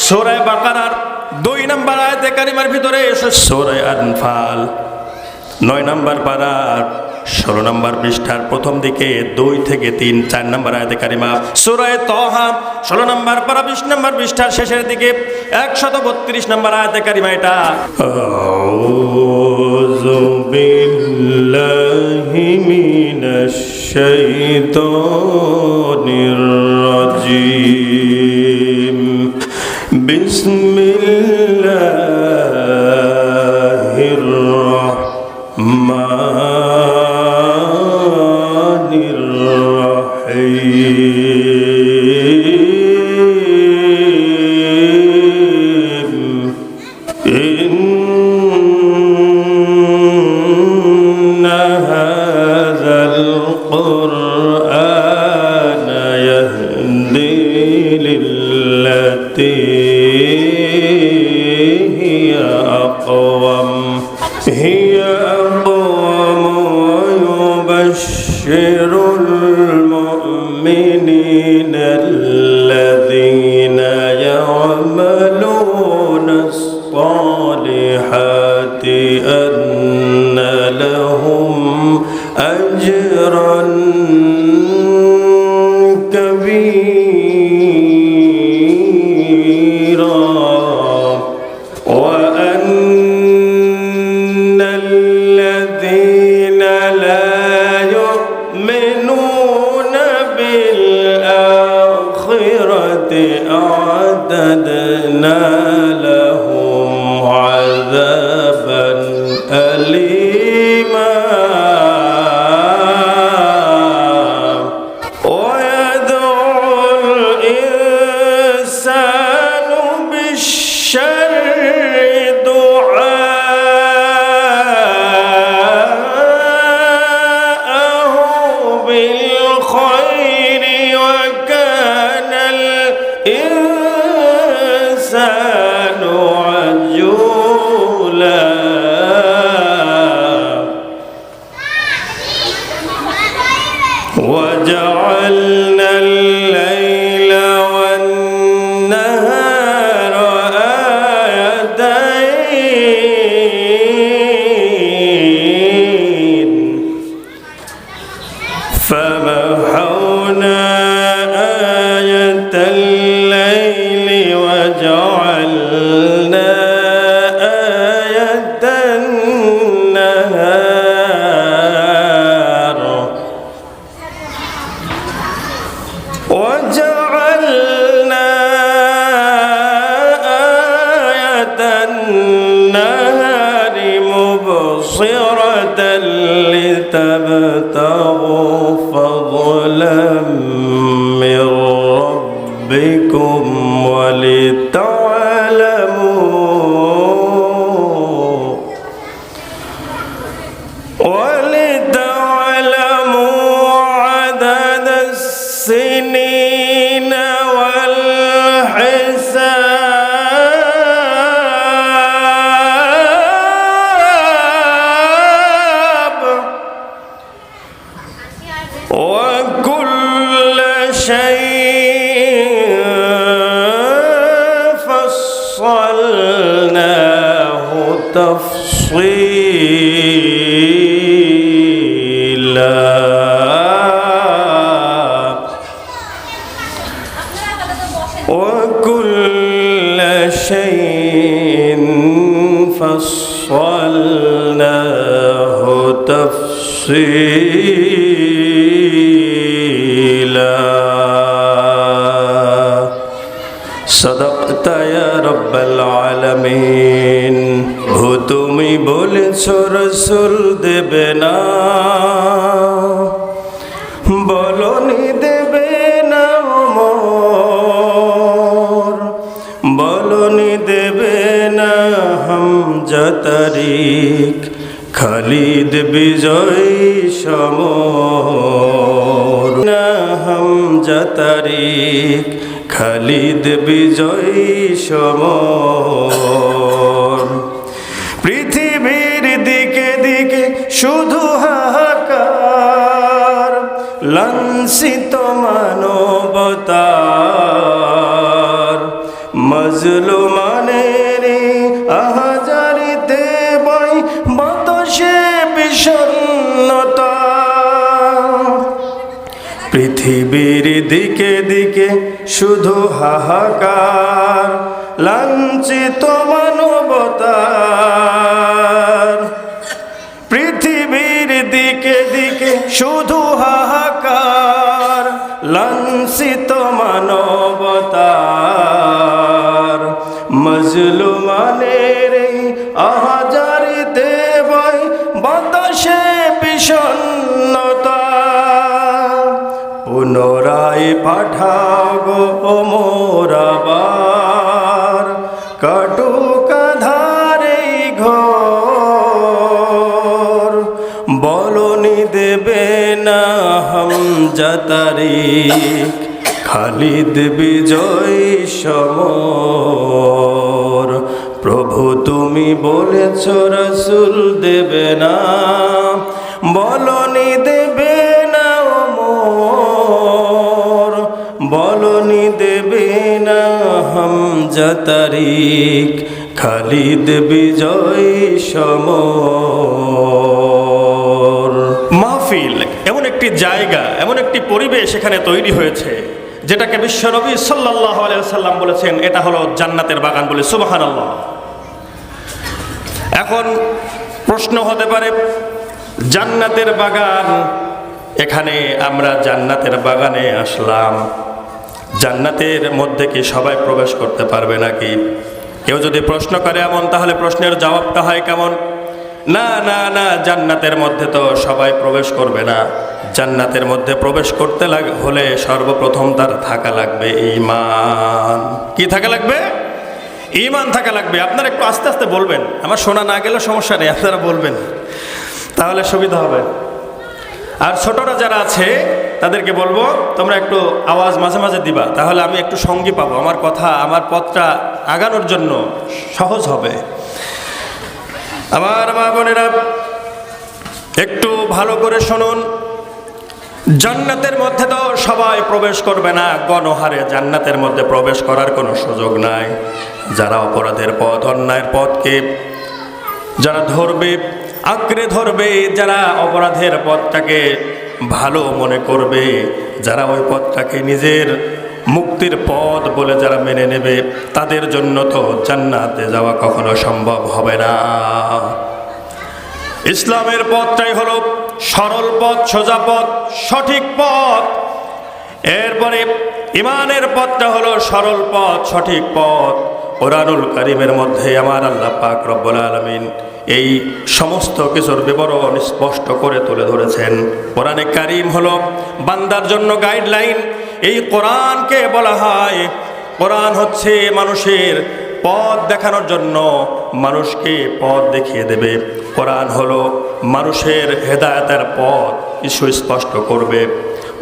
সূরা বাকারার 2 নম্বর আয়াতে কারিমার ভিতরে এসে সূরা আনফাল 9 নম্বর পারার 16 নম্বর পৃষ্ঠার প্রথম দিকে 2 থেকে 3 4 নম্বর আয়াতে কারিমা, সূরা তাহা 16 নম্বর পারা 20 নম্বর পৃষ্ঠার শেষের দিকে 132 নম্বর আয়াতে কারিমা। এটা আউযু বিল্লাহি মিনাশ শাইতানির রাজিম, বিসমিল্লাহির রাহমানির রহিম, ইন্না হাযাল কুরআনা ইয়াহদি লিল্লাতী হিয়া আक़ওয়াম ويبشر المؤمنين الذين يعملون الصالحات أن لهم أجرا كبيرا وأن الذين لا يؤمنون بالآخرة أعتدنا لهم عذابا أليما ويدعو الإنسان بالشر دعاءه بالخير وكان الإنسان عجولا وجعلنا الليل والنهار آيتين فمحونا آية الليل وجعلنا آية النهار وجعلنا آية النهار مبصرة لتبتغوا فضلا من ربكم ولتعلموا عدد السنين والحساب وكل شيء فصلناه تفصيلا وكل شيء فصلناه تفصيلا صدقت يا رب العالمين তুমি বলেছ রাসূল দেবে না বলনি দেবে না ওমর বলনি দেবে না হামজা তারিক খালিদ বিজয় সমর না হামজা তারিক খালিদ বিজয় সমর পৃথিবীর দিকে দিকে শুধু হাহাকার লাঞ্ছিত মানবতার মজলুমানের আহাজারিতে বই বাতাসে বিষণ্ণতা, পৃথিবীর দিকে দিকে শুধু হাহাকার, লাঞ্ছিত মানবতার। পৃথিবীর দিকে দিকে শুধু হাহাকার, লাঞ্ছিত মানবতার। মজলুমানের আহাজারিতে বই বাতাসে বিষণ্ণতা, পুনরায় পাঠাও গো মোর আবার, কাটুক আঁধারে ঘোর। বলনি দেবে না হামজা তারিখ, খালিদ বিজয় সমর। প্রভু তুমি বলেছ রাসূল দেবে না, বলনি দেবে না মোর। বলনি দেবে না হামজা তারিখ, খালিদ বিজয় সমর। মাহফিল এমন একটি জায়গা, এমন একটি পরিবেশ এখানে তৈরি হয়েছে যেটাকে বিশ্বনবী সাল্লাল্লাহু আলাইহি ওয়াসাল্লাম বলেছেন এটা হলো জান্নাতের বাগান বলে। সুবহানাল্লাহ। এখন প্রশ্ন হতে পারে, জান্নাতের বাগান, এখানে আমরা জান্নাতের বাগানে আসলাম, জান্নাতের মধ্যে কি সবাই প্রবেশ করতে পারবে নাকি? কেউ যদি প্রশ্ন করে এমন, তাহলে প্রশ্নের জবাবটা হয় কেমন? না না না, জান্নাতের মধ্যে তো সবাই প্রবেশ করবে না। জান্নাতের মধ্যে প্রবেশ করতে হলে সর্বপ্রথম তার থাকা লাগবে ঈমান। কি থাকা লাগবে? ঈমান থাকা লাগবে। আপনারা একটু আস্তে আস্তে বলবেন, আমার শোনা না গেলেও সমস্যা নেই, আপনারা বলবেন, তাহলে সুবিধা হবে। আর ছোটরা যারা আছে তাদেরকে বলবো, তোমরা একটু আওয়াজ মাঝে মাঝে দিবা, তাহলে আমি একটু সঙ্গী পাবো, আমার কথা, আমার পথটা আগানোর জন্য সহজ হবে। আমার মা বোনেরা একটু ভালো করে শুনুন, জান্নাতের মধ্যে তো সবাই প্রবেশ করবে না, গণহারে জান্নাতের মধ্যে প্রবেশ করার কোনো সুযোগ নাই। যারা অপরাধের পথ, অন্যায়ের পথকে যারা ধরবে, আঁকড়ে ধরবে, যারা অপরাধের পথটাকে ভালো মনে করবে, যারা ওই পথটাকে নিজের মুক্তির পথ বলে যারা মেনে নেবে, তাদের জন্য তো জান্নাতে যাওয়া কখনো সম্ভব হবে না। ইসলামের পথটাই হলো সরল পথ, সোজা পথ, সঠিক পথ। এরপরে ইমানের পথটা হলো সরল পথ, সঠিক পথ। কোরআনুল কারীমের মধ্যে আমার আল্লাহ পাক রব্বুল আলামিন এই সমস্ত কিছুর বিবরণ স্পষ্ট করে তুলে ধরেছেন। কোরআনে কারীম হলো বান্দার জন্য গাইডলাইন। এই কোরআনকে বলা হয়, কোরআন হচ্ছে মানুষের পথ দেখানোর জন্য, মানুষকে পথ দেখিয়ে দেবে। কোরআন হলো মানুষের হেদায়েতের পথ সুস্পষ্ট করবে।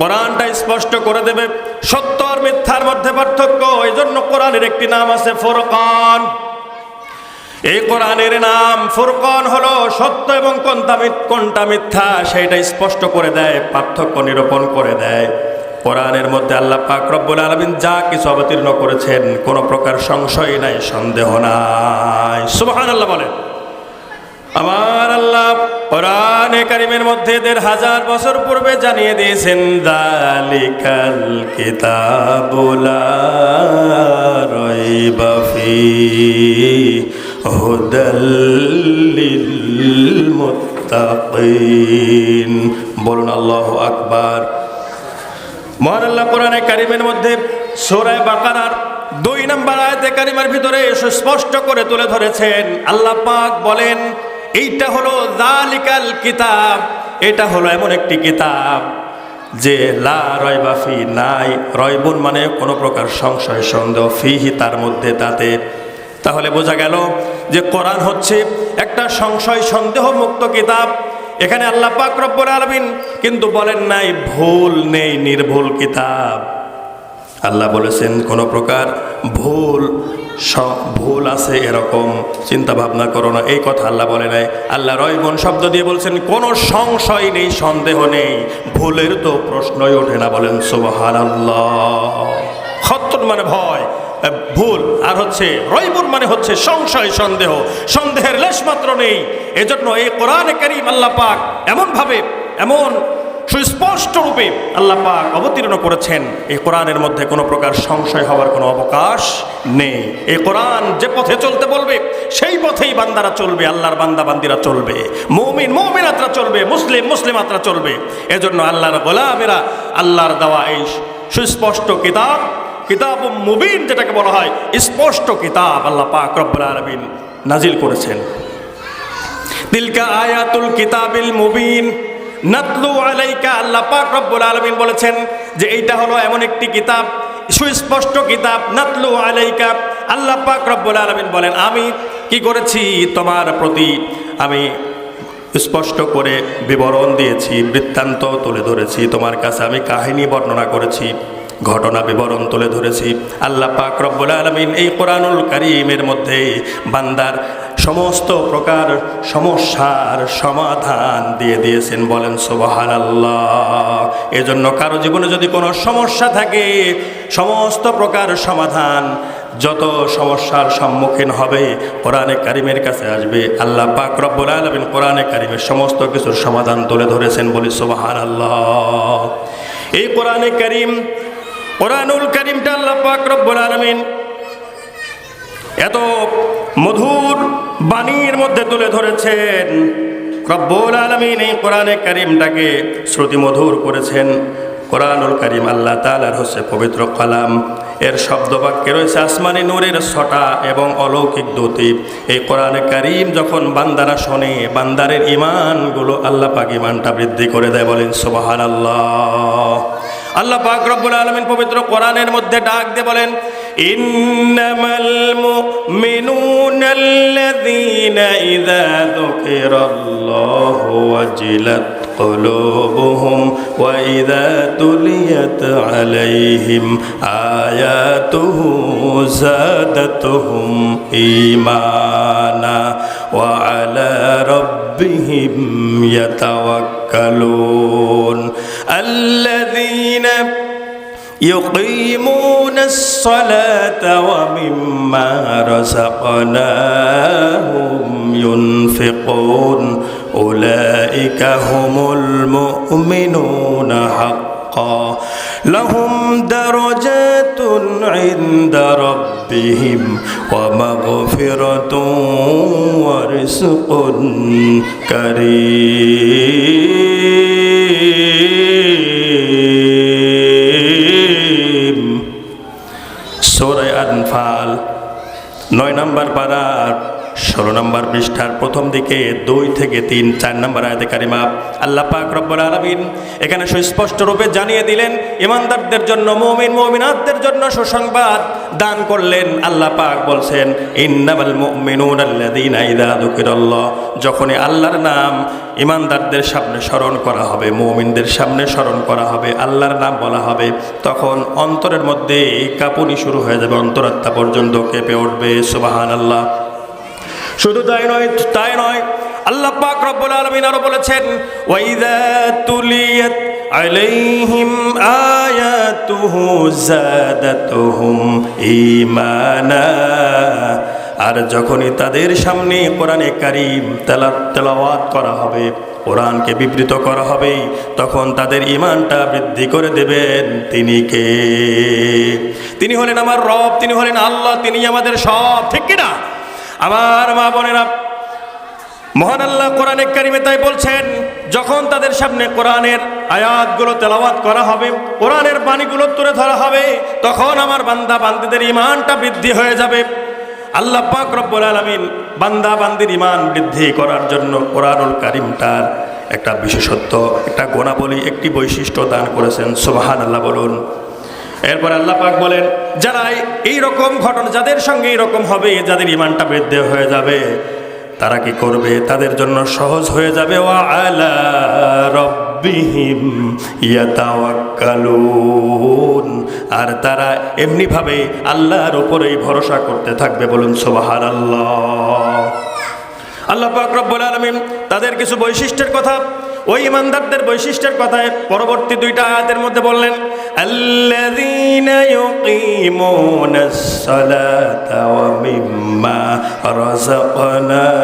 কোরআনটা স্পষ্ট করে দেবে সত্য আর মিথ্যার মধ্যে পার্থক্য। এই জন্য কোরআনের একটি নাম আছে ফুরকান। এই কোরআনের নাম ফুরকান হলো সত্য এবং কোনটা মিথ্যা সেটা স্পষ্ট করে দেয়, পার্থক্য নিরূপণ করে দেয়। কোরআনের মধ্যে আল্লাহ পাক রব্বুল আলামিন যা কিছু অবতীর্ণ করেছেন, কোনো প্রকার সংশয় নাই, সন্দেহ নাই। সুবহানাল্লাহ বলেন। আমার আল্লাহ কোরআনে কারীমের মধ্যে ১৫০০ বছর পূর্বে জানিয়ে দিয়েছেন, যালিকাল কিতাবু লা রাইবা ফীহি হুদাল লিল মুত্তাকিন। বলুন আল্লাহু আকবার। মহান আল্লাহ কোরআনে কারীমের মধ্যে সূরা বাকারার ২ নম্বর আয়াতে কারিমার ভিতরে সুস্পষ্ট করে তুলে ধরেছেন। আল্লাহ পাক বলেন, এইটা হলো যালিকাল কিতাব, এটা হলো এমন একটি কিতাব যে লা রাইবা ফি, নাই, রয়বুন মানে কোনো প্রকার সংশয় সন্দেহ, ফিহি তার মধ্যে, তাতে। তাহলে বোঝা গেল যে কোরআন হচ্ছে একটা সংশয় সন্দেহ মুক্ত কিতাব। এখানে আল্লাহ পাক রব্বুল আলামিন কিন্তু বলেন নাই ভুল নেই, নির্ভুল কিতাব। আল্লাহ বলেছেন কোনো প্রকার ভুল আছে এরকম চিন্তা ভাবনা করো না, এই কথা আল্লাহ বলে নাই। আল্লাহ রয়বুন শব্দ দিয়ে বলছেন কোনো সংশয় নেই, সন্দেহ নেই, ভুলের তো প্রশ্নই ওঠে না। বলেন সুবহানাল্লাহ। খত্তুন মানে ভয়, ভুল, আর হচ্ছে রয়বুন মানে হচ্ছে সংশয়, সন্দেহ, সন্দেহের লেশ মাত্র নেই। এজন্য এই কোরআনে কারীম আল্লাহ পাক এমনভাবে, এমন সুস্পষ্ট রূপে আল্লাহ পাক অবতীর্ণ করেছেন, এই কোরআনের মধ্যে কোনো প্রকার সংশয় হওয়ার কোনো অবকাশ নেই। এই কোরআন যে পথে চলতে বলবে সেই পথেই বান্দারা চলবে, আল্লাহর বান্দা বান্দিরা চলবে, মুমিন মুমিনাতরা চলবে, মুসলিম মুসলিমাতরা চলবে। এজন্য আল্লাহর গোলামেরা আল্লাহর দেওয়া এই সুস্পষ্ট কিতাব, কিতাব মুবিন যেটাকে বলা হয়, স্পষ্ট কিতাব আল্লাহ পাক রব্বুল আলামিন নাজিল করেছেন। তিলকা আয়াতুল কিতাবিল মুবিন নাতলু আলাইকা, আল্লাহ পাক রব্বুল আলামিন বলেছেন যে এইটা হলো এমন একটি কিতাব, সুস্পষ্ট কিতাব। নাতলু আলাইকা, আল্লাহ পাক রব্বুল আলামিন বলেন আমি কি করেছি, তোমার প্রতি আমি স্পষ্ট করে বিবরণ দিয়েছি, বৃত্তান্ত তুলে ধরেছি, তোমার কাছে আমি কাহিনী বর্ণনা করেছি, ঘটনা বিবরণ তুলে ধরেছি। আল্লাহ পাক রব্বুল আলামিন এই কোরআনুল কারীমের মধ্যে বান্দার সমস্ত প্রকার সমস্যার সমাধান দিয়ে দিয়েছেন, বলেন সুবহানাল্লাহ। এজন্য কারো জীবনে যদি কোনো সমস্যা থাকে, সমস্ত প্রকার সমাধান, যত সমস্যার সম্মুখীন হবে কোরআনে কারীমের কাছে আসবে। আল্লাহ পাক রব্বুল আলামিন কোরআনে কারীমের সমস্ত কিছুর সমাধান তুলে ধরেছেন, বলি সুবহানাল্লাহ। এই কোরআনে কারীম, কোরআনুল কারীমটা আল্লাহ পাক রব্বুল আলামিন এত মধুর বাণীর মধ্যে তুলে ধরেছেন। রব্বুল আলামিন এই কোরআনে কারীমটাকে শ্রুতি মধুর করেছেন। কোরআনুল কারীম আল্লাহ তাআলার হচ্ছে পবিত্র কালাম, এর শব্দবাক্যে রয়েছে আসমানি নূরের ছটা এবং অলৌকিক দ্যুতি। এই কোরআনে কারীম যখন বান্দারা শোনে, বান্দারের ঈমানগুলো আল্লাহ পাক ঈমানটা বৃদ্ধি করে দেয়, বলেন সুবহানাল্লাহ। আল্লাহ পাক রব্বুল আলামিন পবিত্র কোরআনের মধ্যে ডাক দিয়ে বলেন, ইন্নামাল মুমিনুনাল্লাযীনা ইযা যুকিরাল্লাহু ওয়াজিলাত কুলুবুহুম ওয়া ইযা তুলিয়াত আলাইহিম আয়াতুহু যাদাতুহুম ঈমানা ওয়া আলা রাব্বিহিম ইয়াতাওয়াক্কালুন আল্লাযীনা يقيمون الصلاة ومما رزقناهم ينفقون أولئك هم المؤمنون حقا لهم درجات عند ربهم ومغفرة ورزق كريم। সূরা আনফাল 9 নম্বর পারার 16 নম্বর পৃষ্ঠার প্রথম দিকে 2 থেকে 3 4 নম্বর আয়াতে কারিমা আল্লাহ পাক রব্বুল আলামিন এখানে সুস্পষ্ট রূপে জানিয়ে দিলেন, ঈমানদারদের জন্য, মুমিন মুমিনাতদের জন্য সুসংবাদ দান করলেন। আল্লাহ পাক বলছেন, ইন্নামাল মুমিনুনাল্লাযীনা ইযা যুকিরাল্লাহ, যখনই আল্লাহর নাম ঈমানদারদের সামনে স্মরণ করা হবে, মুমিনদের সামনে স্মরণ করা হবে, আল্লাহর নাম বলা হবে, তখন অন্তরের মধ্যে কাঁপুনি শুরু হয়ে যাবে, অন্তরাত্মা পর্যন্ত কেঁপে উঠবে। সুবহানাল্লাহ। শুধু তাই নয়, আল্লাহ পাক রব্বুল আলামিন আরো বলেছেন, ওয়াইযা তুলিয়াত আলাইহিম আয়াতুহু যাদাতুহুম ঈমানা, আর যখনই তাদের সামনে কোরআনে কারীম তেলাওয়াত করা হবে, কোরআনকে বিবৃত করা হবে, তখন তাদের ঈমানটা বৃদ্ধি করে দেবেন। তিনি কে? তিনি হলেন আমার রব, তিনি হলেন আল্লাহ, তিনি আমাদের সব, ঠিক কিনা? আমার মা বোনেরা, মহান আল্লাহ কোরআনে কারীমে তাই বলছেন, যখন তাদের সামনে কোরআনের আয়াতগুলো তেলাওয়াত করা হবে, কোরআনের বাণীগুলো তুলে ধরা হবে, তখন আমার বান্দা বান্দীদের ঈমানটা বৃদ্ধি হয়ে যাবে। আল্লাহ পাক রব্বুল আলামিন বান্দা বান্দির ঈমান বৃদ্ধি করার জন্য কোরআনুল কারীমটার একটা বিশেষত্ব, একটা গুণাবলী, একটি বৈশিষ্ট্য দান করেছেন। সুবহানাল্লাহ বলুন। এরপর আল্লাহ পাক বলেন, যারা এই রকম ঘটনা, যাদের সঙ্গে এইরকম হবে, যাদের ঈমানটা বৃদ্ধি হয়ে যাবে, তারা কি করবে? তাদের জন্য সহজ হয়ে যাবে, ওয়া আলা রাব্বিহিম ইয়াতাওয়াক্কালুন, আর তারা এমনিভাবে আল্লাহর উপরেই ভরসা করতে থাকবে। বলুন সুবহানাল্লাহ। আল্লাহ পাক রব্বুল আলামিন তাদের কিছু বৈশিষ্ট্যের কথা ওই ইমানদারদের বৈশিষ্ট্যের কথায় পরবর্তী দুইটা আয়াতের মধ্যে বললেন, আল্লাযীনা ইউকিমুনাস সালাতা ওয়া মিম্মা রাযাকনাহুম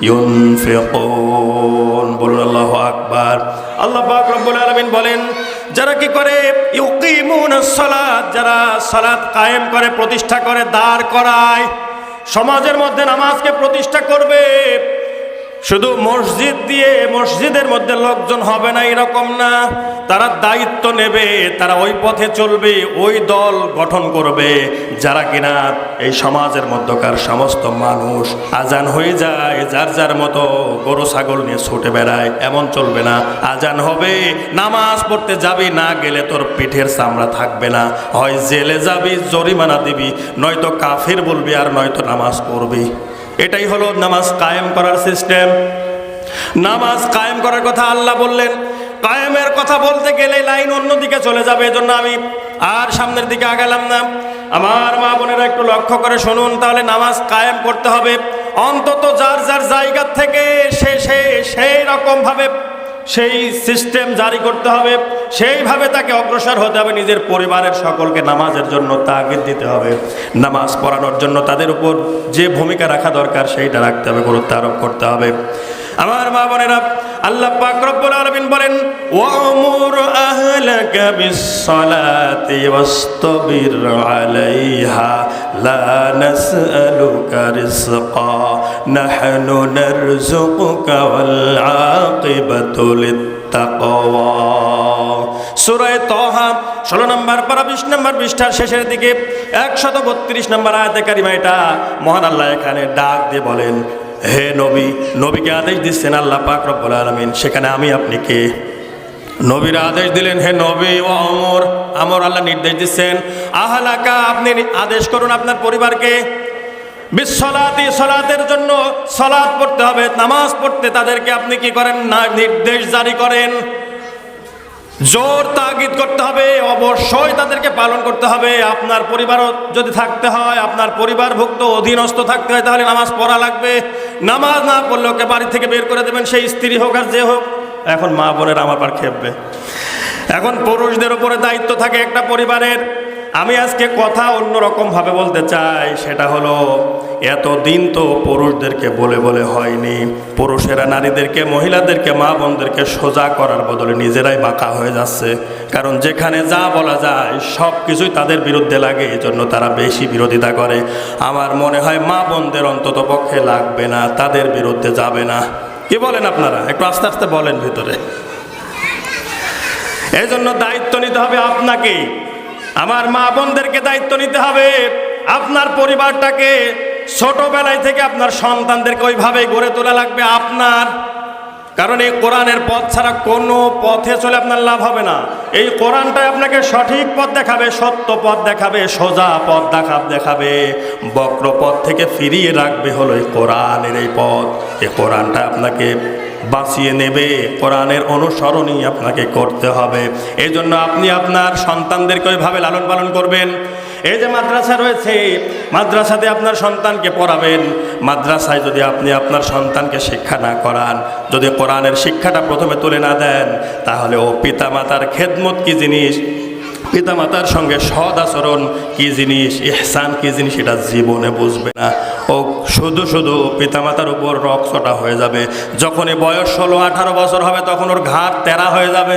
ইউনফিকুন। বলুন আল্লাহু আকবার। আল্লাহ পাক রব্বুল আলামিন বলেন, যারা কি করে, ইউকিমুনাস সালাত, যারা সালাত কায়েম করে, প্রতিষ্ঠা করে, দাঁড় করায়, সমাজের মধ্যে নামাজকে প্রতিষ্ঠা করবে। শুধু মসজিদ দিয়ে মসজিদের মধ্যে লোকজন হবে না এরকম না, তারা দায়িত্ব নেবে, তারা ওই পথে চলবে, ওই দল গঠন করবে যারা কিনা এই সমাজের মধ্যকার সমস্ত মানুষ আজান হয়ে যায় যার যার মতো গরু ছাগল নিয়ে ছুটে বেড়ায়, এমন চলবে না। আজান হবে, নামাজ পড়তে যাবি, না গেলে তোর পিঠের চামড়া থাকবে না, হয় জেলে যাবি, জরিমানা দিবি, নয়তো কাফির বলবি, আর নয়তো নামাজ পড়বি। এটাই হলো নামাজ কায়েম করার সিস্টেম। নামাজ কায়েম করার কথা আল্লাহ বললেন। কায়েমের কথা বলতে গেলে লাইন অন্যদিকে চলে যাবে, এজন্য আমি আর সামনের দিকে আগালাম না। আমার মা বোনেরা একটু লক্ষ্য করে শুনুন, তাহলে নামাজ কায়েম করতে হবে অন্তত যার যার জায়গা থেকে সেই রকম ভাবে সেই সিস্টেম জারি করতে হবে, সেইভাবে তাকে অগ্রসর হতে হবে। নিজের পরিবারের সকলকে নামাজের জন্য তাগিদ দিতে হবে, নামাজ পড়ানোর জন্য তাদের উপর যে ভূমিকা রাখা দরকার সেইটা রাখতে হবে, গুরুত্ব আরোপ করতে হবে। আমার মা বোনেরা, আল্লাহ পাক রব্বুল আলামিন বলেন, ওয়ামুর আহলাকা বিসসালাতি ওয়াসতাবির আলাইহা লা নাসআলুকা রিজকা নাহনু নারযুকুকা ওয়াল আকিবাতু লিত্তাকওয়া। সূরা তাহা 16 নম্বর পারা 20 নম্বর পৃষ্ঠার শেষের দিকে 132 নম্বর আয়াতে কারিমা, এটা মহান আল্লাহ এখানে ডাক দিয়ে বলেন, হে নবী, নবীকে আদেশ দিচ্ছেন আল্লাহ পাক রব্বুল আলামিন। সেখানে আমি আপনি কে? নবীরা আদেশ দিলেন, হে নবী, ও আমর, আমর আল্লাহ নির্দেশ দিচ্ছেন, আহলাকা, আপনি আদেশ করুন আপনার পরিবারকে, বিসসালাতি, সালাতের জন্য, সালাত পড়তে হবে, নামাজ পড়তে তাদেরকে আপনি কি করেন না, নির্দেশ জারি করেন, জোর তাগিদ করতে হবে, অবশ্যই তাদেরকে পালন করতে হবে। আপনার পরিবারও যদি থাকতে হয়, আপনার পরিবারভুক্ত অধীনস্থ থাকতে হয়, তাহলে নামাজ পড়া লাগবে। নামাজ না পড়লে ওকে বাড়ি থেকে বের করে দেবেন, সেই স্ত্রী হোক আর যে হোক। এখন মা বোনের আমার পার খেপবে। এখন পুরুষদের উপরে দায়িত্ব থাকে একটা পরিবারের। আমি আজকে কথা অন্যরকম ভাবে বলতে চাই, সেটা হলো, এতদিন তো পুরুষদেরকে বলে বলে হয়নি, পুরুষেরা নারীদেরকে, মহিলাদেরকে, মা বোনদেরকে সোজা করার বদলে নিজেরাই বাঁকা হয়ে যাচ্ছে। কারণ যেখানে যা বলা যায় সব কিছুই তাদের বিরুদ্ধে লাগে, এই জন্য তারা বেশি বিরোধিতা করে। আমার মনে হয় মা বোনদের অন্তত পক্ষে লাগবে না, তাদের বিরুদ্ধে যাবে না। কি বলেন আপনারা? একটু আস্তে আস্তে বলেন ভিতরে। এই জন্য দায়িত্ব নিতে হবে আপনাকে, আমার মা বোনদেরকে দায়িত্ব নিতে হবে, আপনার পরিবারটাকে ছোটবেলায় থেকে আপনার সন্তানদেরকে ওইভাবেই গড়ে তোলা লাগবে আপনার। কারণ এই কোরআনের পথ ছাড়া কোনো পথে চলে আপনার লাভ হবে না। এই কোরআনটাই আপনাকে সঠিক পথ দেখাবে, সত্য পথ দেখাবে, সোজা পথ দেখাবে। বক্র পথ থেকে ফিরিয়ে রাখবে হলো এই কোরআনের এই পথ। এই কোরআনটা আপনাকে বাঁচিয়ে নেবে, কোরআনের অনুসরণই আপনাকে করতে হবে। এই জন্য আপনি আপনার সন্তানদেরকে ওইভাবে লালন পালন করবেন। এই যে মাদ্রাসা রয়েছে, মাদ্রাসাতে আপনার সন্তানকে পড়াবেন। মাদ্রাসায় যদি আপনি আপনার সন্তানকে শিক্ষা না করান, যদি কোরআনের শিক্ষাটা প্রথমে তুলে না দেন, তাহলে ও পিতামাতার খেদমত কি জিনিস, পিতামাতার সঙ্গে সৎ আচরণ কি জিনিস, ইহসান কি জিনিস, এটা জীবনে বুঝবে না। ও শুধু শুধু পিতামাতার উপর রক্তটা হয়ে যাবে। যখনই বয়স 16-18 বছর হবে, তখন ওর ঘাট তেরা হয়ে যাবে,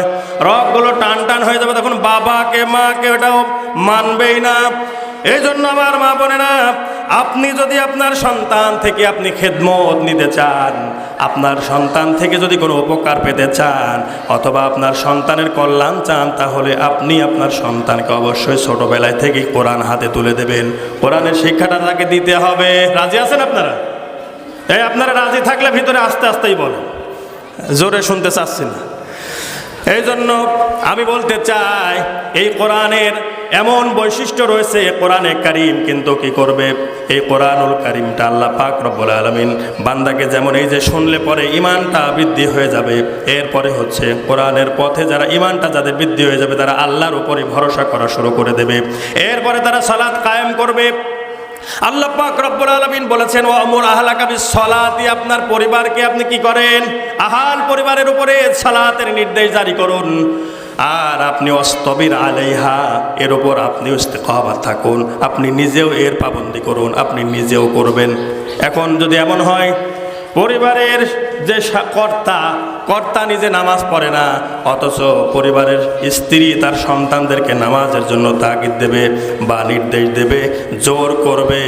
রগগুলো টান টান হয়ে যাবে, তখন বাবাকে মাকে ওটাও মানবেই না। এই জন্য আমার মা বোনেরা, আপনি যদি আপনার সন্তান থেকে আপনি খেদমত নিতে চান, আপনার সন্তান থেকে যদি কোনো উপকার পেতে চান, অথবা আপনার সন্তানের কল্যাণ চান, তাহলে আপনি আপনার সন্তানকে অবশ্যই ছোটবেলায় থেকে কোরআন হাতে তুলে দেবেন। কোরআনের শিক্ষাটা তাকে দিতে হবে। রাজি আছেন আপনারা? এই আপনারা রাজি থাকলে ভিতরে আস্তে আস্তেই বলেন, জোরে শুনতে চাচ্ছি না। এই জন্য আমি বলতে চাই, এই কোরআনের এমন বৈশিষ্ট্য রয়েছে, কোরআনে কারিম কিন্তু কি করবে, এই কোরআনুল কারিমটা আল্লাহ পাক রব্বুল আলামিন বান্দাকে যেমন এই যে শুনলে পরে ইমানটা বৃদ্ধি হয়ে যাবে, এরপরে হচ্ছে কোরআনের পথে যারা ইমানটা যাদের বৃদ্ধি হয়ে যাবে, তারা আল্লাহর উপরে ভরসা করা শুরু করে দেবে। এরপরে তারা সালাত কায়েম করবে। আল্লাহ পাক রব্বুল আলামিন বলেছেন ওয়ামুর আহলাকা বিসসালাতি, আপনার পরিবারকে আপনি কি করেন, আহাল পরিবারের উপরে সালাতের নির্দেশ জারি করুন। আর আপনি অস্তবির আলাইহা, এর উপর আপনি ইস্তিকামত থাকুন, আপনি নিজেও এর পাবন্দি করুন, আপনি নিজেও করবেন। এখন যদি এমন হয় পরিবারের যে কর্তা নিজে নামাজ পড়ে না, অথচ পরিবারের স্ত্রী তার সন্তানদেরকে নামাজের জন্য তাগিদ দেবে বা নির্দেশ দেবে, জোর করবে,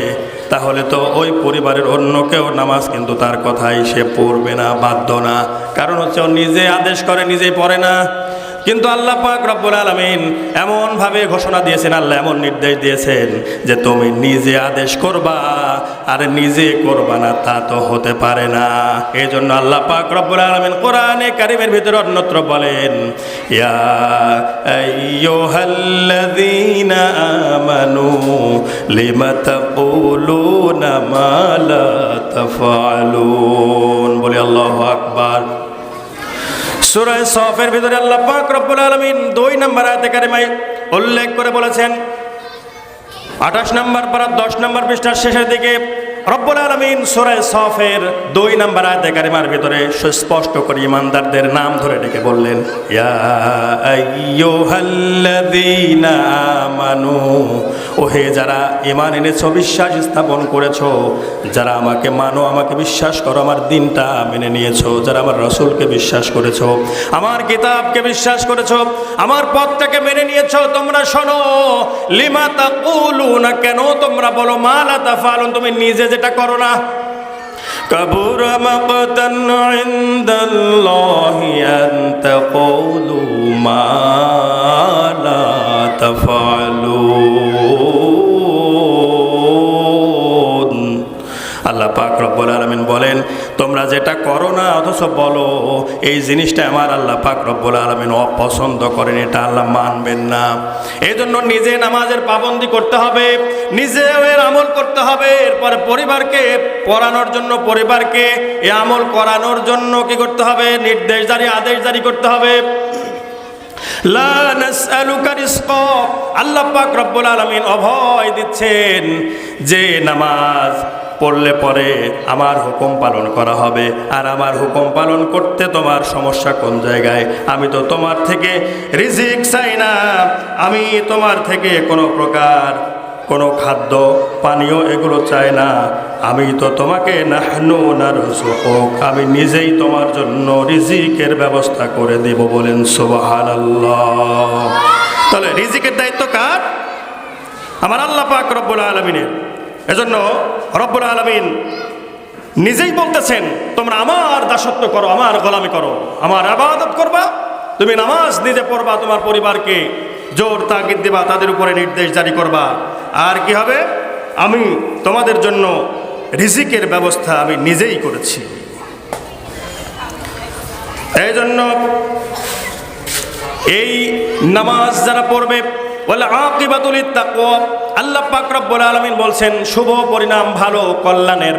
তাহলে তো ওই পরিবারের অন্য কেউ নামাজ কিন্তু তার কথাই সে পড়বে না, বাধ্য না। কারণ হচ্ছে ও নিজে আদেশ করে নিজেই পড়ে না। কিন্তু আল্লাহ পাক রব্বুল আলামিন এমনভাবে ঘোষণা দিয়েছেন, আল্লাহ এমন নির্দেশ দিয়েছেন যে তুমি নিজে আদেশ করবা আর নিজে করবা না, তা তো হতে পারে না। এই জন্য আল্লাহ পাক রব্বুল আলামিন কোরআনে কারিমের ভিতরে অন্যত্র বলেন, ইয়া আইয়ুহাল্লাযীনা আমানু লিমা তাকুলুনা মা লা তাফআলুন। বলি আল্লাহু আকবার। সূরা সফের ভিতরে আল্লাহ পাক রব্বুল আলামিন 2 নম্বর আয়াতে কারিমায় উল্লেখ করে বলেছেন, 28 নম্বর পারা 10 নম্বর পৃষ্ঠার শেষের দিকে রব্বুল আলামিন সূরা সফের 2 নম্বর আয়াতে কারিমার ভিতরে সুস্পষ্ট করে ইমানদারদের নাম ধরে ডেকে বললেন, ইয়া আইয়ুহাল্লাযীনা আমানু, ওহে যারা ঈমান এনেছো, বিশ্বাস স্থাপন করেছো, যারা আমাকে মানো, আমাকে বিশ্বাস করো, আমার দিনটা মেনে নিয়েছো, যারা আমার রাসূলকে বিশ্বাস করেছো, আমার কিতাবকে বিশ্বাস করেছো, আমার পথটাকে মেনে নিয়েছো, তোমরা শোনো, লিমা তাকুলুনা, কেন তোমরা বলো মা লা তাফআলুন, তুমি নিজে যেটা করো না। কাবুরা মাকতান ইনদাল্লাহি আন তাকুলু মা লা তাফআলুন। আল্লাহ পাক রব্বুল আলামিন বলেন, তোমরা যেটা করো না অথচ বলো, এই জিনিসটা আমার আল্লাহ পাক রব্বুল আলামিন অপছন্দ করেন, এটা আল্লাহ মানবেন না। এই জন্য নিজে নামাজের পাবন্দি করতে হবে, নিজে এর আমল করতে হবে, এরপরে পরিবারকে পড়ানোর জন্য, পরিবারকে এই আমল করানোর জন্য কি করতে হবে, নির্দেশ জারি, আদেশ জারি করতে হবে। লা নাসআলুকা রিজকা, আল্লাহ পাক রব্বুল আলামিন অভয় দিচ্ছেন যে নামাজ পড়লে পরে আমার হুকুম পালন করা হবে। আর আমার হুকুম পালন করতে তোমার সমস্যা কোন জায়গায়? আমি তো তোমার থেকে রিজিক চাই না, আমি তোমার থেকে কোনো প্রকার কোনো খাদ্য পানীয় এগুলো চাই না, আমি তো তোমাকে নাহনু নারযুকুক, আমি নিজেই তোমার জন্য রিজিকের ব্যবস্থা করে দেব। বলেন সুবহানাল্লাহ। তাহলে রিজিকের দায়িত্ব কার? আমার আল্লাহ পাক রব্বুল আলামিনের। এজন্য রব্বুল আলামিন নিজেই বলতেছেন, তোমরা আমার দাসত্ব করো, আমার গোলামি করো, আমার ইবাদত করবা, তুমি নামাজ নিজে পড়বা, তোমার পরিবারকে জোর তাগিদ দিবা, তাদের উপরে নির্দেশ জারি করবা। আর কি হবে? আমি তোমাদের জন্য রিজিকের ব্যবস্থা আমি নিজেই করেছি। এই জন্য এই নামাজ যারা পড়বে, ওয়াল আকিবাতুল লিত্তাকওয়া, আল্লাহ পাক রব্বুল আলামিন বলছেন শুভ পরিণাম, ভালো কল্যাণের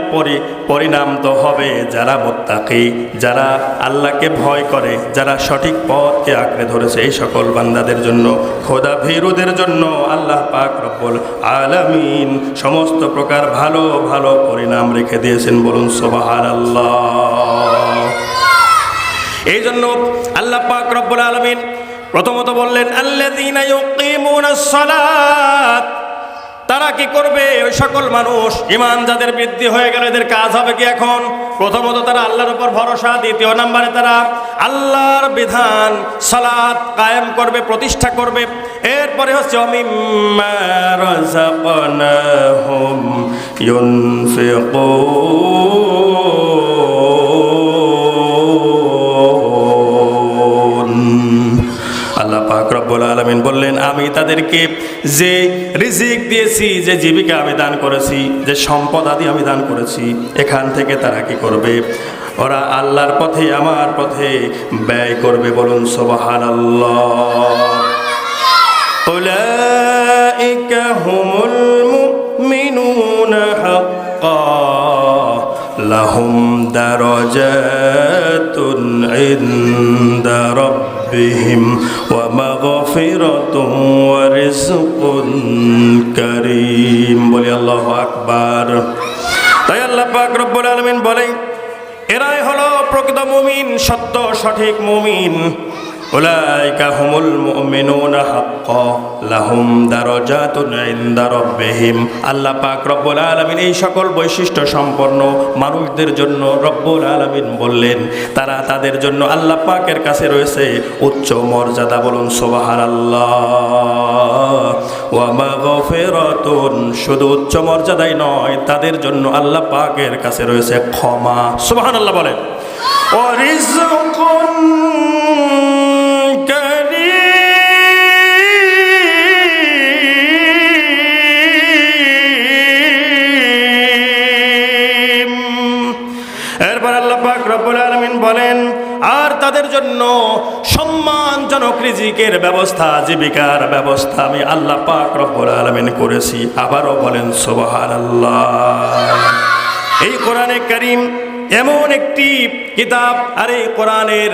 পরিণাম তো হবে যারা মুত্তাকি, যারা আল্লাহকে ভয় করে, যারা সঠিক পথকে আঁকড়ে ধরেছে, এই সকল বান্দাদের জন্য, খোদা ভীরুদের জন্য আল্লাহ পাক রব্বুল আলামিন সমস্ত প্রকার ভালো ভালো পরিণাম রেখে দিয়েছেন। বলুন সুবহানাল্লাহ। এই জন্য আল্লাহ পাক রব্বুল আলামিন প্রথমত বললেন আল্লাযীনা ইউকিমুনাস সালাত, তারা কি করবে? ওই সকল মানুষ, ঈমান যাদের বৃদ্ধি হয়ে গেল, এদের কাজ হবে কি এখন? প্রথমত তারা আল্লাহর উপর ভরসা, দ্বিতীয় নম্বরে তারা আল্লাহর বিধান সালাত কায়েম করবে, প্রতিষ্ঠা করবে। এরপরে হচ্ছে মিম্মা রাযাকনাহুম ইউনফিকুন। আল্লাহ পাক রব্বুল আলামিন বললেন, আমি তাদেরকে যে রিজিক দিয়েছি, যে জীবিকা আমি দান করেছি, যে সম্পদ আদি আমি দান করেছি, এখান থেকে তারা কি করবে? ওরা আল্লাহর পথে, আমার পথে ব্যয় করবে। বলুন সুবহানাল্লাহ। উলাইকা হুমুল মুমিনুনা হাক্কান লাহুম দারাজাতুন ইনদা রাব্বিহিম ربهم ومغفرة ورزق كريم বলি আল্লাহু আকবার। তাই আল্লাহ পাক রব্বুল আলামিন বলেন এরাই হলো প্রকৃত মুমিন, সত্য সঠিক মুমিন। উলাইকা হুমুল মুমিনুনা হাক্কা লাহুম দারাজাতুন ইনদা রাব্বিহিম। আল্লাহ পাক রব্বুল আলামিন এই সকল বৈশিষ্ট্য সম্পন্ন মানুষদের জন্য রব্বুল আলামিন বললেন তারা তাদের জন্য আল্লাহ পাকের কাছে রয়েছে উচ্চ মর্যাদা। বলুন সুবহানাল্লাহ। ওয়া মাগফিরাতুন, শুধু উচ্চ মর্যাদাই নয়, তাদের জন্য আল্লাহ পাকের কাছে রয়েছে ক্ষমা। সুবহানাল্লাহ বলেন। ওয়া রিজকুন বলেন আর তাদের জন্য সম্মানজনক রিজিকের ব্যবস্থা, জীবিকার ব্যবস্থা আমি আল্লাহ পাক রব্বুল আলামিন করেছি। আবারও বলেন সুবহানাল্লাহ। এই কোরআনে কারীম এমন একটি কিতাব, আর এই কোরআনের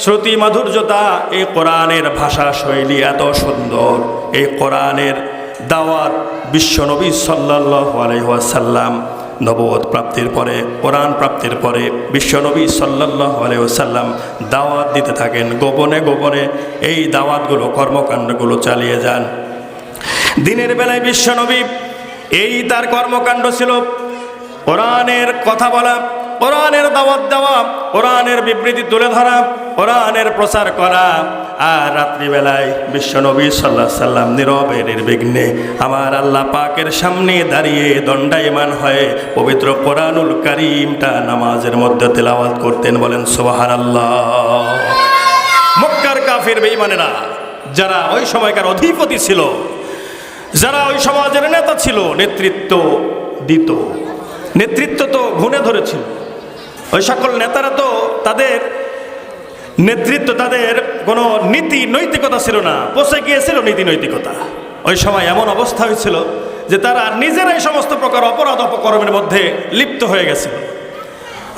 শ্রুতি মাধুর্যতা, এই কোরআনের ভাষা শৈলী এত সুন্দর। এই কোরআনের দাওয়াত বিশ্বনবী সাল্লাল্লাহু আলাইহি ওয়াসাল্লাম নবুয়ত প্রাপ্তির পরে, কোরআন প্রাপ্তির পরে বিশ্বনবী সাল্লাল্লাহু আলাইহি ওয়াসাল্লাম দাওয়াত দিতে থাকেন। গোপনে গোপনে এই দাওয়াতগুলো, কর্মকাণ্ডগুলো চালিয়ে যান। দিনের বেলায় বিশ্বনবী এই তার কর্মকাণ্ড ছিল কোরআনের কথা বলা, কোরআনের দাওয়াত দেওয়া, কোরআনের বিবৃতি তুলে ধরা, কোরআনের প্রচার করা। আর রাত্রিবেলায় বিশ্বনবী সাল্লাল্লাহু আলাইহি সাল্লাম নীরবে নির্বিঘ্নে আমার আল্লাহ পাকের সামনে দাঁড়িয়ে দণ্ডায়মান হয়ে পবিত্র কোরআনুল কারীমটা নামাজের মধ্যে তেলাওয়াত করতেন। বলেন সুবহানাল্লাহ। মক্কার কাফির বেঈমানেরা, যারা ওই সময়কার অধিপতি ছিল, যারা ওই সমাজের নেতা ছিল, নেতৃত্ব দিত, নেতৃত্ব তো ঘুণে ধরেছিল। ওই সকল নেতারা তো তাদের নেতৃত্ব, তাদের কোনো নীতি নৈতিকতা ছিল না, পচে গিয়েছিল নীতি নৈতিকতা। ওই সময় এমন অবস্থা হয়েছিল যে তারা নিজেরাই সমস্ত প্রকার অপরাধ অপকর্মের মধ্যে লিপ্ত হয়ে গেছিল।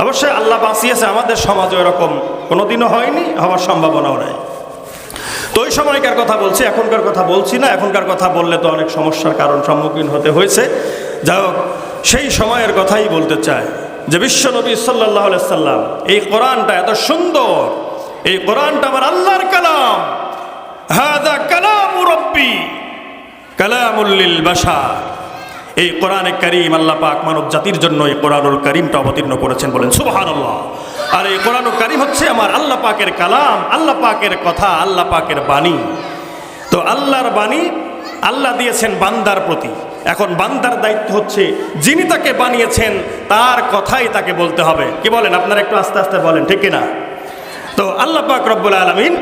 অবশ্যই আল্লাহ বাঁচিয়েছে, আমাদের সমাজে এরকম কোনোদিনও হয়নি, হওয়ার সম্ভাবনাও নাই। তো ওই সময়কার কথা বলছি, এখনকার কথা বলছি না। এখনকার কথা বললে তো অনেক সমস্যার কারণ সম্মুখীন হতে হয়েছে। যাই হোক, সেই সময়ের কথাই বলতে চাই যে বিশ্বনবী সাল্লাল্লাহু আলাইহি সাল্লাম এই কোরআনটা এত সুন্দর, এই কোরআনটা আমার আল্লাহর কালাম, হাযা কালামু রাব্বি কালামুল লিল বাশার। এই কোরআনে কারীম আল্লাহ পাক মানব জাতির জন্য এই কোরআনুল কারীমটা অবতীর্ণ করেছেন। বলেন সুবহানাল্লাহ। আর এই কোরআনুল কারীম হচ্ছে আমার আল্লাহ পাকের কালাম, আল্লাহ পাকের কথা, আল্লাহ পাকের বাণী। তো আল্লাহর বাণী আল্লাহ দিয়েছেন বান্দার প্রতি। এখন বান্দার দায়িত্ব হচ্ছে যিনি তাকে বানিয়েছেন তার কথাই তাকে বলতে হবে। কি বলেন আপনারা? একটু আস্তে আস্তে বলেন, ঠিক কিনা? তো আল্লাহ পাক রব্বুল আলামিন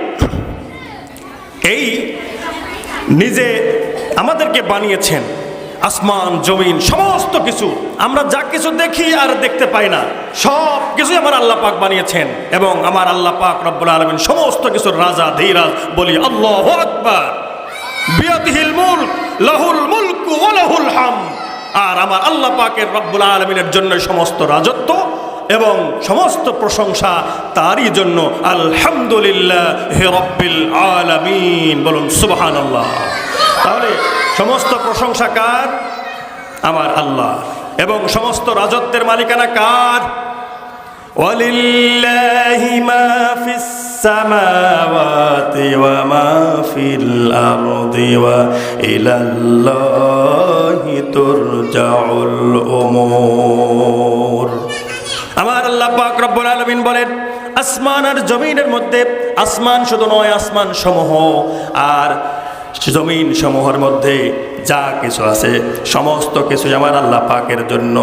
এই নিজে আমাদেরকে বানিয়েছেন। আসমান জমিন সমস্ত কিছু, আমরা যা কিছু দেখি আর দেখতে পাই না, সব কিছুই আমার আল্লাহ পাক বানিয়েছেন। এবং আমার আল্লাহ পাক রব্বুল আলামিন সমস্ত কিছুর রাজা ধীরাজ। বলি আল্লাহু আকবার। বিয়াদিহিল মুলক লাহুল মুলকু ওয়া লাহুল হামদ। আর আমার আল্লাহ পাকের রব্বুল আলামিনের জন্য সমস্ত রাজত্ব এবং সমস্ত প্রশংসা তারই জন্য। আলহামদুলিল্লাহি রাব্বিল আলামিন। বলুন সুবহানাল্লাহ। তাহলে সমস্ত প্রশংসা কার? আমার আল্লাহ। এবং সমস্ত রাজত্বের মালিকানা কার? ওয়ালিল্লাহি মা ফিস সামাওয়াতি ওয়া মা ফিল আরদি ওয়া ইলাল্লাহি তুরজাউল উমুর। আমার আল্লাহ পাক রব্বুল আলামিন বলেন আসমান আর জমিনের মধ্যে, আসমান শুধু নয়, আসমান সমূহ আর জমিন সমূহের মধ্যে যা কিছু আছে সমস্ত কিছুই আমার আল্লাহ পাকের জন্য।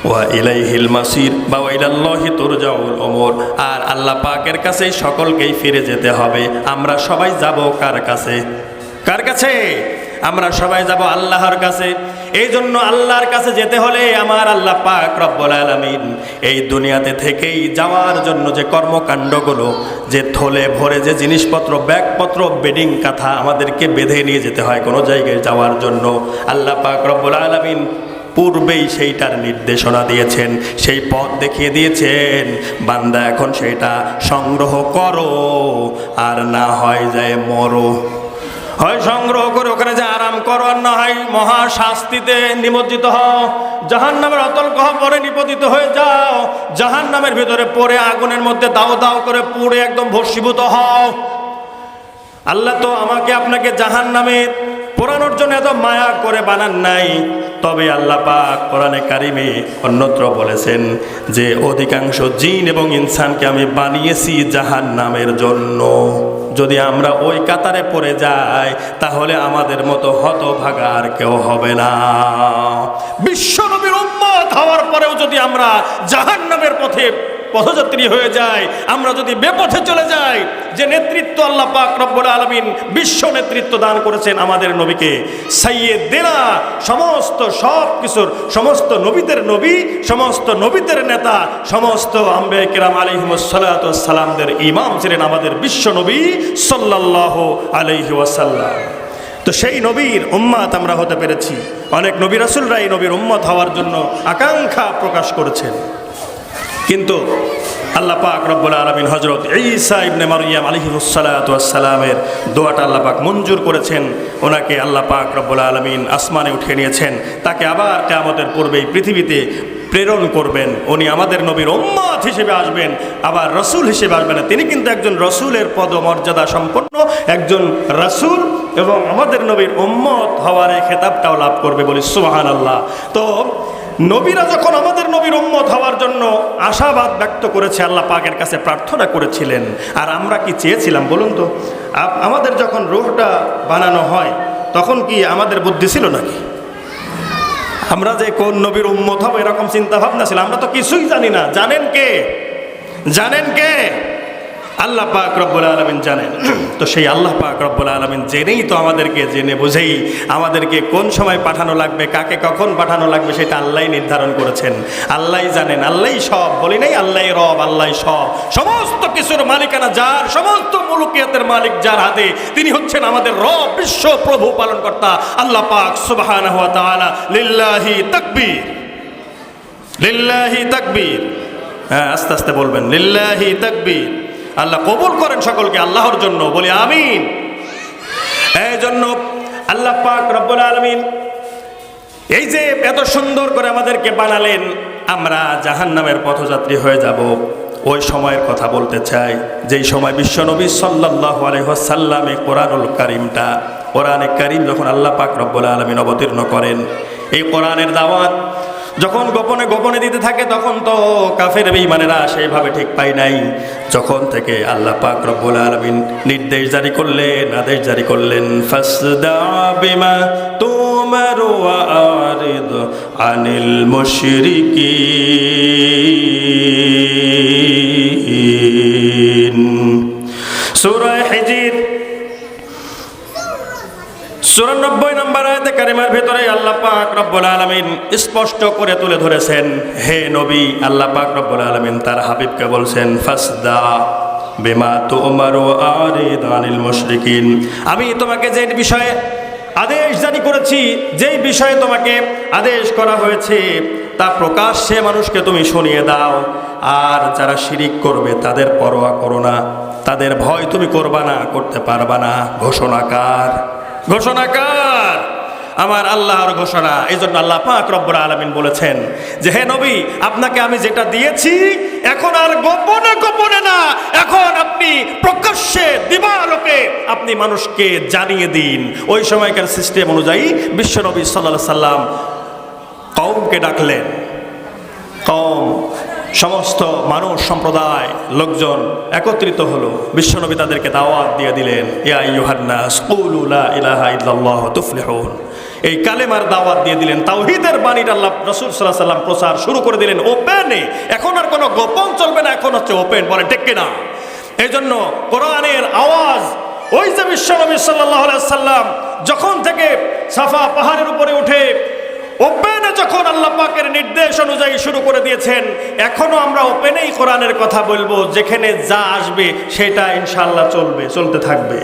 ওয়া ইলাইহিল মাসির বা ইলাল্লাহি তুরজাউল উমুর। আর আল্লাহ পাকের কাছেই সকলকেই ফিরে যেতে হবে। আমরা সবাই যাব কার কাছে? কার কাছে? আমরা সবাই যাব আল্লাহর কাছে। এই জন্য আল্লাহর কাছে যেতে হলে আমার আল্লাহ পাক রব্বুল আলামিন এই দুনিয়াতে থেকেই যাওয়ার জন্য যে কর্মকাণ্ডগুলো, যে থলে ভরে যে জিনিসপত্র, ব্যাগপত্র, বেডিং কাঁথা আমাদেরকে বেঁধে নিয়ে যেতে হয় কোনো জায়গায় যাওয়ার জন্য, আল্লাহ পাক রব্বুল আলামিন পূর্বেই সেইটার নির্দেশনা দিয়েছেন, সেই পথ দেখিয়ে দিয়েছেন। বান্দা এখন সেটা সংগ্রহ করো, আর না হয় যায় মরো। হয় সংগ্রহ করে ওখানে যে আরাম করো, আর না হয় মহা শাস্তিতে নিমজ্জিত হও, জাহান্নামের অতল গহ্বরে নিপতিত হয়ে যাও, জাহান্নামের ভিতরে পড়ে আগুনের মধ্যে দাও দাও করে পুড়ে একদম ভস্মীভূত হও। আল্লাহ তো আমাকে আপনাকে জাহান্নামে পোড়ানোর জন্য এত মায়া করে বানান নাই। তবে আল্লাহ পাক কোরআনে কারিমে অন্যত্র বলেছেন যে অধিকাংশ জিন এবং ইনসানকে আমি বানিয়েছি জাহান্নামের জন্য। যদি আমরা ওই কাতারে পড়ে যাই তাহলে আমাদের মতো হতভাগা আর কেউ হবে না। বিশ্বনবীর উম্মত হওয়ার পরেও যদি আমরা জাহান্নামের পথযাত্রী হয়ে যায়, আমরা যদি বেপথে চলে যাই, যে নেতৃত্ব আল্লাহ পাক রব্বুল আলামিন বিশ্ব নেতৃত্ব দান করেছেন আমাদের নবীকে, সাইয়্যিদিনা, সমস্ত সব কিছুর, সমস্ত নবীদের নবী, সমস্ত নবীদের নেতা, সমস্ত আম্বিয়া কিরাম আলাইহিমুস সালাতু ওয়াস সালামদের ইমাম ছিলেন আমাদের বিশ্ব নবী সাল্লাল্লাহু আলাইহি ওয়াসাল্লাম। তো সেই নবীর উম্মত আমরা হতে পেরেছি। অনেক নবী রাসূলরা এই নবীর উম্মত হওয়ার জন্য আকাঙ্ক্ষা প্রকাশ করেছেন, কিন্তু আল্লাহ পাক রব্বুল আলামিন হযরত ঈসা ইবনে মারইয়াম আলাইহিস সালাতু ওয়াস সালামের দোয়াটা আল্লাহ পাক মঞ্জুর করেছেন। ওনাকে আল্লাহ পাক রব্বুল আলামিন আসমানে উঠিয়ে নিয়েছেন, তাকে আবার কিয়ামতের পূর্বেই পৃথিবীতে প্রেরণ করবেন। উনি আমাদের নবীর উম্মত হিসেবে আসবেন, আবার রাসূল হিসেবে আসবেন। তিনি কিন্তু একজন রাসূলের পদমর্যাদা সম্পন্ন একজন রাসূল, এবং আমাদের নবীর উম্মত হওয়ার এই খেতাবটাও লাভ করবে, বলি সুবহানাল্লাহ। তো নবীরা যখন আমাদের নবীর উম্মত হওয়ার জন্য আশাবাদ ব্যক্ত করেছে, আল্লাহ পাকের কাছে প্রার্থনা করেছিলেন, আর আমরা কি চেয়েছিলাম বলুন তো? আমাদের যখন রূহটা বানানো হয় তখন কি আমাদের বুদ্ধি ছিল নাকি? আমরা যে কোন নবীর উম্মত হব এরকম চিন্তা ভাবনা ছিল? আমরা তো কিছুই জানি না। জানেন কে? জানেন কে? আল্লাহ পাক রব্বুল আলামিন জানেন। তো সেই আল্লাহ পাক রব্বুল আলামিন জেনেই তো আমাদেরকে, জেনে বুঝেই আমাদেরকে কোন সময় পাঠানো লাগবে, কাকে কখন পাঠানো লাগবে, সেটা আল্লাহই নির্ধারণ করেছেন। আল্লাহই জানেন, আল্লাহই সব। বলি নাই আল্লাহই রব, আল্লাহই সব। সমস্ত কিছুর মালিকানা যার, সমস্ত মুলুকিয়াতের মালিক যার হাতে, তিনি হচ্ছেন আমাদের রব, বিশ্ব প্রভু পালনকর্তা আল্লাহ পাক সুবহানাহু ওয়া তাআলা। লিল্লাহি তাকবীর, লিল্লাহি তাকবীর। হ্যাঁ, আস্তে আস্তে বলবেন, লিল্লাহি তাকবীর। আল্লাহ কবুল করেন সকলকে আল্লাহর জন্য, বলি আমিন। এই জন্য আল্লাহ পাক রব্বুল আলামিন এই যে এত সুন্দর করে আমাদেরকে বানালেন, আমরা জাহান্নামের পথযাত্রী হয়ে যাব, ওই সময়ের কথা বলতে চাই যেই সময় বিশ্বনবী সাল্লাল্লাহু আলাইহি ওয়াসাল্লামে কোরআনে কারীম যখন আল্লাহ পাক রব্বুল আলামিন অবতীর্ণ করেন, এই কোরআনের দাওয়াত যখন গোপনে গোপনে দিতে থাকে, তখন তো কাফের বেঈমানেরা সেইভাবে ঠিক পায় নাই। যখন থেকে আল্লাহ পাক রব্বুল আলামিন নির্দেশ জারি করলেন, আদেশ জারি করলেন, ফাসদা বিমা তুমার ওয়া আরিদ আনিল মুশরিকিন। সূরা হিজর ৯৪ নম্বর আয়াতে কারিমার ভিতরে আল্লাহ পাক রব্বুল আলামিন স্পষ্ট করে তুলে ধরেছেন, হে নবী, আল্লাহ পাক রব্বুল আলামিন তার হাবিবকে বলছেন, ফাসদা বিমা তুমারু আরিদ আনিল মুশরিকিন। আমি তোমাকে যে বিষয়ে আদেশ জারি করেছি, যেই বিষয়ে তোমাকে আদেশ করা হয়েছে, তা প্রকাশ্যে মানুষকে তুমি শুনিয়ে দাও। আর যারা শিরিক করবে তাদের পরোয়া করো না, তাদের ভয় তুমি করবা না, করতে পারবা না। ঘোষণাকার, ঘোষণাকার আমার আল্লাহর ঘোষণা। এই জন্য আল্লাহ পাক রব্বুল আলামিন বলেছেন যে, হে নবী, আপনাকে আমি যেটা দিয়েছি এখন আর গোপনে গোপনে না, এখন আপনি প্রকাশ্যে দিবালোকে আপনি মানুষকে জানিয়ে দিন। ওই সময়কার সিস্টেম অনুযায়ী বিশ্বনবী সাল্লাল্লাহু আলাইহি সাল্লাম কওমকে ডাকলেন। কওম, সমস্ত মানুষ, সম্প্রদায়, লোকজন একত্রিত হলো। বিশ্বনবী তাদেরকে দাওয়াত দিয়ে দিলেন, ইয়া আইয়ুহান নাস কুলু লা ইলাহা ইল্লাল্লাহ তুফলিহুন। এই কালেমার দাওয়াত দিয়ে দিলেন, তাওহীদের বাণীর আল্লাহ রাসূল সাল্লাল্লাহু আলাইহি সাল্লাম প্রচার শুরু করে দিলেন ওপেনে। এখন আর কোনো গোপন চলবে না, এখন হচ্ছে ওপেন। বলে ঠিক কিনা? এই জন্য কোরআনের আওয়াজ, ওই যে বিশ্বনবী সাল্লাল্লাহু আলাইহি সাল্লাম যখন থেকে সাফা পাহাড়ের উপরে উঠে ওপেনে যখন আল্লাহ পাকের নির্দেশ অনুযায়ী শুরু করে দিয়েছেন, এখনো আমরা ওপেনেই কোরআনের কথা বলবো। যেখানে যা আসবে সেটা ইনশাআল্লাহ চলবে, চলতে থাকবে।